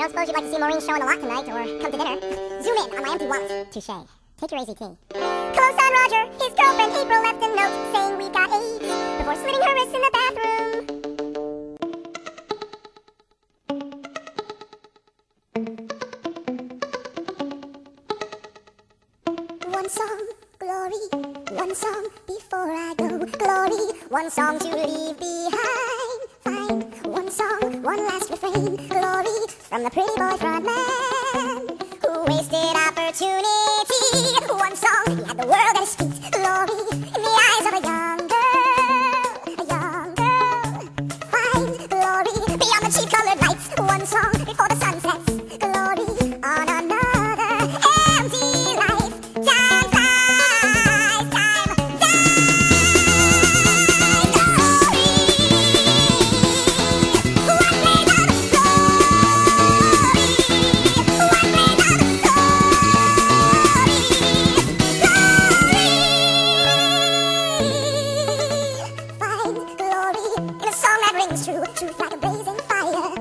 don't suppose you'd like to see Maureen showing the lot tonight, or come to dinner. Zoom in on my empty wallet. Touche. Take your AZT. Close on Roger. His girlfriend April left a note saying we got AIDS before slitting her wrists in the bathroom. One song, glory. One song before I go, glory. One song to leave behind. Fine. One song, one last refrain, glory. From the pretty boy front man who wasted opportunity. One song, he had the world at his feet, glory. In the eyes of a young girl, a young girl. Fine, glory. Beyond the cheap colored lights. One song before the sun sets, glory. On another empty life. Time flies, time dies, glory. What made of glory? What made of glory? Glory. Find glory in a song that rings true, truth like a blazing fire,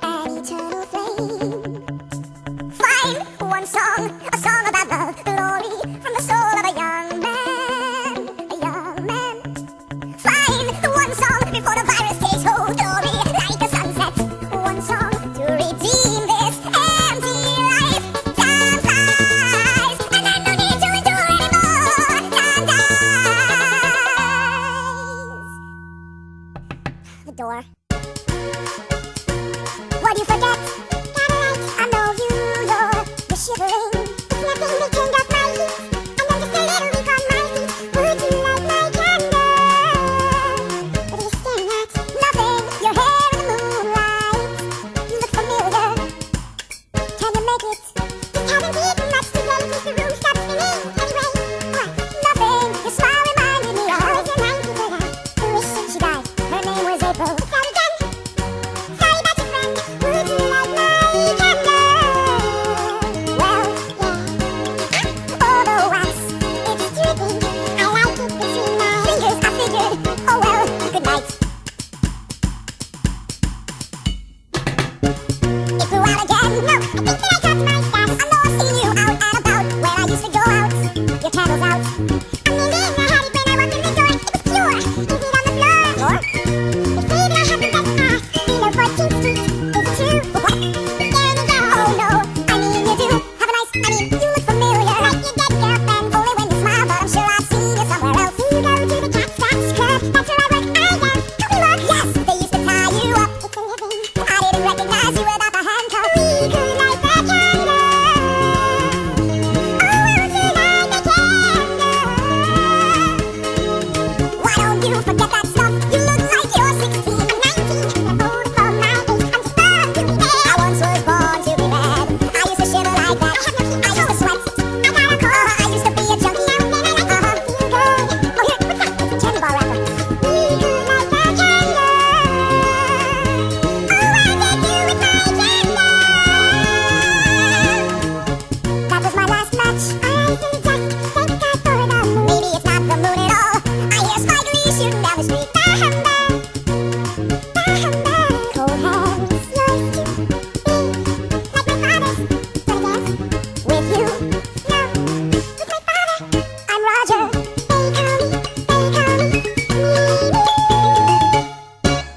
an eternal flame. Find one song, a song about love, glory, from the soul of a young man, a young man. Find one song before the virus takes hold, glory, like a sunset. One song to redeem this empty life. Time flies, and then no need to endure anymore. Time dies. The door. What do you forget? I know you're shivering. It's nothing to turn up my heat, and I'm just a little weak on my feet. Would you like my candle? What are you staring at? Nothing. Your hair in the moonlight. You look familiar. Can you make it? Just haven't eaten much today since the room stopped spinning. Anyway, what? Nothing. Your smile reminded me of always reminds me that I wish she died. Her name was April. Start again. Sorry about your friend. Would you like my candle? Well, yeah. All the wax, it's dripping. I like it between my fingers. I figured, oh well, good night. It grew out again. No, I think that I got my stash. I know I've seen you out and about where I used to go out. Your candle's out.